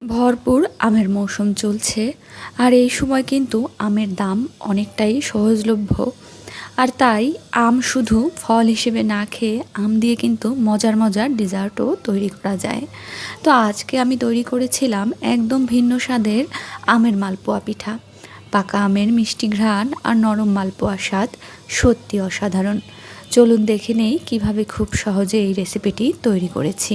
ভরপুর আমের মৌসুম চলছে আর এই সময় কিন্তু আমের দাম অনেকটাই সহজলভ্য। আর তাই আম শুধু ফল হিসেবে না খেয়ে আম দিয়ে কিন্তু মজার মজার ডেজার্টও তৈরি করা যায়। তো আজকে আমি তৈরি করেছিলাম একদম ভিন্ন স্বাদের আমের মালপোয়া পিঠা। পাকা আমের মিষ্টি ঘ্রাণ আর নরম মালপোয়া স্বাদ সত্যি অসাধারণ। চলুন দেখে নেই কীভাবে খুব সহজে এই রেসিপিটি তৈরি করেছি।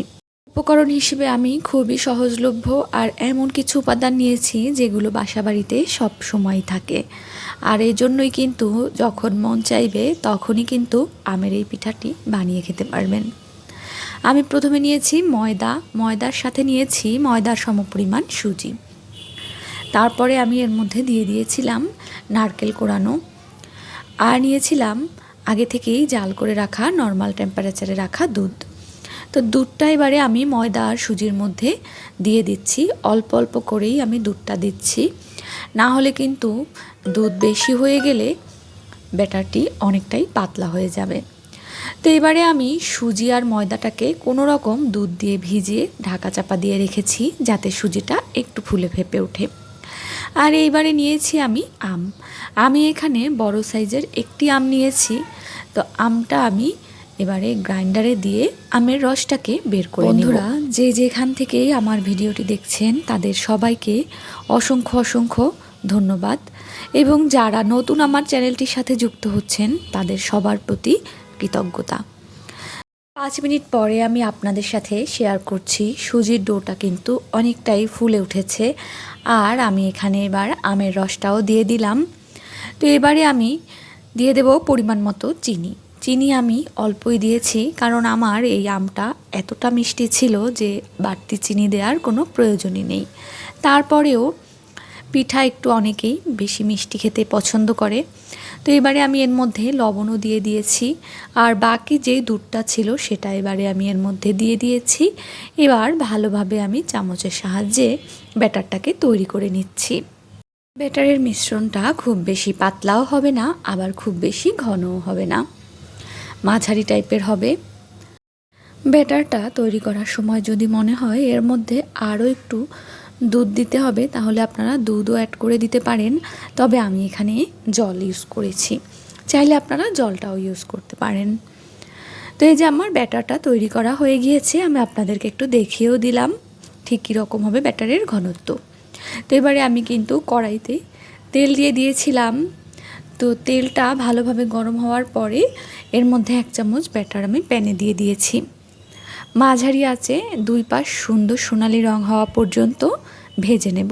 উপকরণ হিসেবে আমি খুবই সহজলভ্য আর এমন কিছু উপাদান নিয়েছি যেগুলো বাসাবাড়িতে সব সময় থাকে। আর এই জন্যই কিন্তু যখন মন চাইবে তখনই কিন্তু আমের এই পিঠাটি বানিয়ে খেতে পারবেন। আমি প্রথমে নিয়েছি ময়দার সাথে নিয়েছি ময়দার সমপরিমাণ সুজি। তারপরে আমি এর মধ্যে দিয়ে দিয়েছিলাম নারকেল কোড়ানো আর নিয়েছিলাম আগে থেকেই জাল করে রাখা নর্মাল টেম্পারেচারে রাখা দুধ। তো দুধটা এবারে আমি ময়দা আর সুজির মধ্যে দিয়ে দিচ্ছি, অল্প অল্প করেই আমি দুধটা দিচ্ছি, না হলে কিন্তু দুধ বেশি হয়ে গেলে ব্যাটারটি অনেকটাই পাতলা হয়ে যাবে। তো এবারে আমি সুজি আর ময়দাটাকে কোনো রকম দুধ দিয়ে ভিজিয়ে ঢাকা চাপা দিয়ে রেখেছি যাতে সুজিটা একটু ফুলে ফেপে ওঠে। আর এইবারে নিয়েছি আমি এখানে বড় সাইজের একটি আম নিয়েছি। তো আমটা আমি এবারে গ্রাইন্ডারে দিয়ে আমের রসটাকে বের করে নেব। বন্ধুরা যে যেখান থেকেই আমার ভিডিওটি দেখছেন তাদের সবাইকে অসংখ্য ধন্যবাদ, এবং যারা নতুন আমার চ্যানেলটির সাথে যুক্ত হচ্ছেন তাদের সবার প্রতি কৃতজ্ঞতা। 5 মিনিট পরে আমি আপনাদের সাথে শেয়ার করছি সুজির ডোটা কিন্তু অনেকটাই ফুলে উঠেছে। আর আমি এখানে এবার আমের রসটাও দিয়ে দিলাম। তো এবারে আমি দিয়ে দেব পরিমাণ মতো চিনি আমি অল্পই দিয়েছি, কারণ আমার এই আমটা এতটা মিষ্টি ছিল যে বাড়তি চিনি দেওয়ার কোনো প্রয়োজনই নেই। তারপরেও পিঠা একটু অনেকেই বেশি মিষ্টি খেতে পছন্দ করে। তো এবারে আমি এর মধ্যে লবণও দিয়ে দিয়েছি আর বাকি যে দুধটা ছিল সেটা এবারে আমি এর মধ্যে দিয়ে দিয়েছি। এবার ভালোভাবে আমি চামচের সাহায্যে ব্যাটারটাকে তৈরি করে নিচ্ছি। ব্যাটারের মিশ্রণটা খুব বেশি পাতলাও হবে না, আবার খুব বেশি ঘনও হবে না, মাঝারি টাইপের হবে। ব্যাটারটা তৈরি করার সময় যদি মনে হয় এর মধ্যে আরও একটু দুধ দিতে হবে তাহলে আপনারা দুধও অ্যাড করে দিতে পারেন, তবে আমি এখানে জল ইউজ করেছি, চাইলে আপনারা জলটাও ইউজ করতে পারেন। তো এই যে আমার ব্যাটারটা তৈরি করা হয়ে গিয়েছে, আমি আপনাদেরকে একটু দেখিয়েও দিলাম ঠিক কীরকম হবে ব্যাটারের ঘনত্ব। তো এবারে আমি কিন্তু কড়াইতে তেল দিয়ে দিয়েছিলাম। তো তেলটা ভালোভাবে গরম হওয়ার পরে এর মধ্যে 1 চামচ ব্যাটার আমি প্যানে দিয়ে দিয়েছি। মাঝারি আঁচে 2 পাশ সুন্দর সোনালি রং হওয়া পর্যন্ত ভেজে নেব।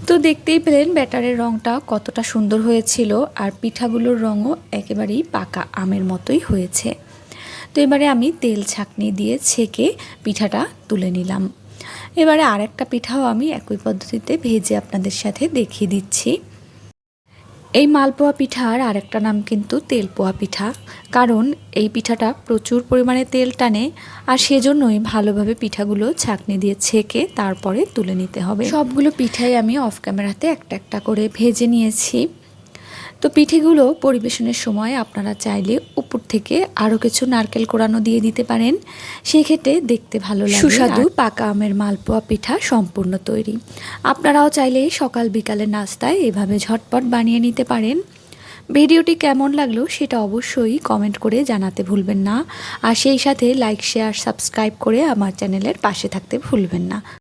তো দেখতেই পেলেন ব্যাটারের রংটা কতটা সুন্দর হয়েছিল আর পিঠাগুলোর রঙও একেবারেই পাকা আমের মতোই হয়েছে। তো এবারে আমি তেল ছাঁকনি দিয়ে ছেঁকে পিঠাটা তুলে নিলাম। এবারে আরেকটা পিঠাও আমি একই পদ্ধতিতে ভেজে আপনাদের সাথে দেখিয়ে দিচ্ছি। এই মালপোয়া পিঠার আরেকটা নাম কিন্তু তেলপোয়া পিঠা, কারণ এই পিঠাটা প্রচুর পরিমাণে তেল টানে আর সেজন্যই ভালোভাবে পিঠাগুলো ছাঁকনি দিয়ে ছেঁকে তারপরে তুলে নিতে হবে। সবগুলো পিঠাই আমি অফ ক্যামেরাতে একটা করে ভেজে নিয়েছি। তো পিঠেগুলো পরিবেশনের সময় আপনারা চাইলে উপর থেকে আরও কিছু নারকেল কোড়ানো দিয়ে দিতে পারেন, সেক্ষেত্রে দেখতে ভালো লাগে। সুস্বাদু পাকা আমের মালপোয়া পিঠা সম্পূর্ণ তৈরি। আপনারাও চাইলে সকাল বিকালের নাস্তায় এভাবে ঝটপট বানিয়ে নিতে পারেন। ভিডিওটি কেমন লাগলো সেটা অবশ্যই কমেন্ট করে জানাতে ভুলবেন না, আর সেই সাথে লাইক শেয়ার সাবস্ক্রাইব করে আমার চ্যানেলের পাশে থাকতে ভুলবেন না।